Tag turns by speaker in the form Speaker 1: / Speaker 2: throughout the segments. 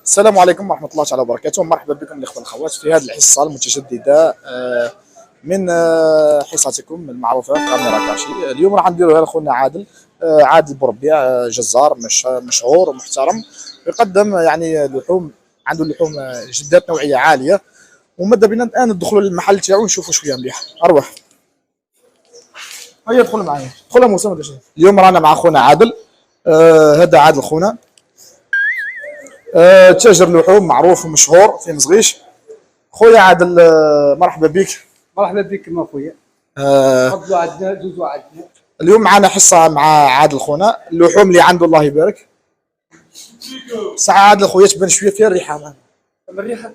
Speaker 1: السلام عليكم ورحمة الله تعالى وبركاته. مرحبا بكم الأخوة والأخوات في هذه الحصة المتجددة من حصتكم المعروفة كاميرا كاشي. اليوم راح نديروها لأخونا عادل بوربيع، جزار مشهور ومحترم، يقدم يعني لحوم، عنده لحوم جدات نوعية عالية. وماذا بينا الآن ندخلوا للمحل تاعو ونشوفوا شوية مليح. أروح هيا ادخل معايا، ادخل يا موسى. اليوم رانا مع أخونا عادل. هذا عادل خونا، تاجر لحوم معروف ومشهور في مزغيش. خويا عادل، مرحبا بك.
Speaker 2: مرحبا بك ما خويا. تفضلوا عندنا، دوزوا عندنا.
Speaker 1: اليوم معنا حصه مع عادل خونا، اللحوم اللي عنده الله يبارك. ساعة عادل خويا تبان شويه فيها الريحه معنا.
Speaker 2: الريحه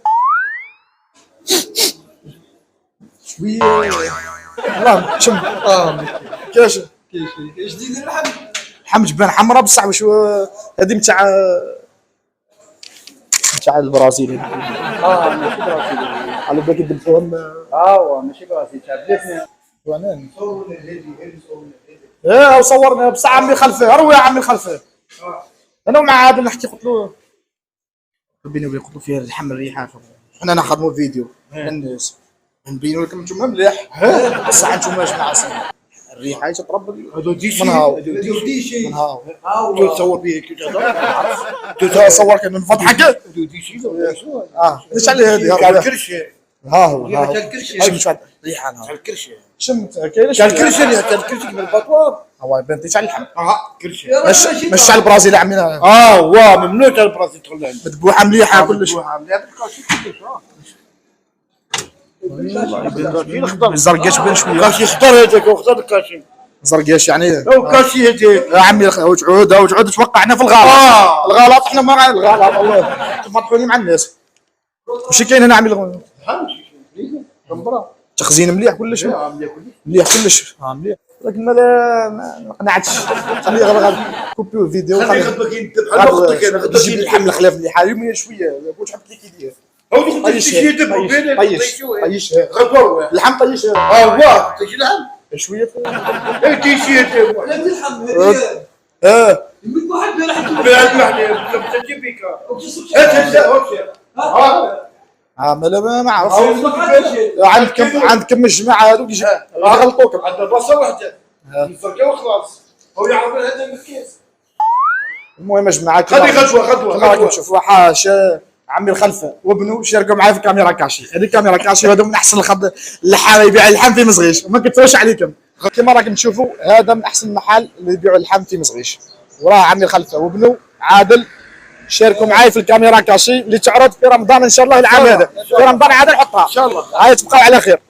Speaker 1: شويه والله شم. كاش
Speaker 2: جديد اللحم.
Speaker 1: اللحم تبان حمراء بصح واش هذه نتاع البرازيل.
Speaker 2: ماشي براسي.
Speaker 1: على بالك ذبحوهم.
Speaker 2: ماشي براسي تاع بلاتنا.
Speaker 1: وانا ايه وصورنا بصح عمي خلفه، اروي يا عمي خلفه. انا ومع عادل نحكي، قلت له بيني وبين، قلت له فيها اللحم الريحه. حنا نخدموا فيديو للناس نبينوا لكم انتم مليح، بصح انتم يا جماعه الريحه تضرب.
Speaker 2: هذو ديشي،
Speaker 1: هذو
Speaker 2: ديشي.
Speaker 1: من هاو
Speaker 2: تصور به كي
Speaker 1: تصور من فضحك.
Speaker 2: هذو ديشي.
Speaker 1: ليش على هذه
Speaker 2: تاع الكرش.
Speaker 1: ها هو
Speaker 2: تاع الكرش.
Speaker 1: شم ريحه
Speaker 2: تاع الكرش.
Speaker 1: شمت كاين
Speaker 2: تاع الكرش، تاع الكرش من البطوار.
Speaker 1: هو بنتي تاع اللحم.
Speaker 2: كرش.
Speaker 1: مش تاع البرازيل عمينا.
Speaker 2: واه ممنوع تاع البرازيل تدخل عندنا.
Speaker 1: مذبوحه مليحه كلش. الزرقاش بين شويه.
Speaker 2: كاشي خضر هذاك، وخضر الكاشي.
Speaker 1: زرقاش يعني
Speaker 2: كاشي هذاك
Speaker 1: يا عمي. وجعود توقعنا في الغلط. الغلط احنا ما الغلط والله مطحونين مع الناس. وش كاين هنا عمي؟ تخزين مليح كلش. مليح كلش. مليح، لكن ما قنعتش. خليه غير كوبي الفيديو.
Speaker 2: خليه غير كي يذبح على وقتك. انا
Speaker 1: نجيب اللحم الخلاف مليحه يوميا شويه. واش حبت لك يدير؟
Speaker 2: هو طيش يذبح بينك.
Speaker 1: طيش
Speaker 2: غدوه
Speaker 1: اللحم طيش.
Speaker 2: واه طيش اللحم
Speaker 1: شويه
Speaker 2: طيش يذبح. لا اللحم هذه من واحد بيرحم تجيب بك.
Speaker 1: ما عرفت. عندكم الجماعه هذوك يغلطوكم.
Speaker 2: عندنا بلاصه واحده يفرقوا وخلاص. هو يعرف هذا من الكيس.
Speaker 1: المهم يا جماعه،
Speaker 2: خلي غدوه
Speaker 1: كما راكم تشوفوا عمي الخلفه وابنه شاركوا معايا في كاميرا كاشي. هذه كاميرا كاشي، هذا من احسن اللحام يبيع اللحم في مزغيش، وما كتبوش عليكم. كما راكم تشوفوا هذا من احسن المحل اللي يبيعوا اللحم في مزغيش. وراه عمي الخلفه وابنه عادل شاركوا معايا في الكاميرا كاشي اللي تعرض في رمضان ان شاء الله العام هذا. في رمضان عاد نحطها ان شاء الله. هاي تبقاو على خير.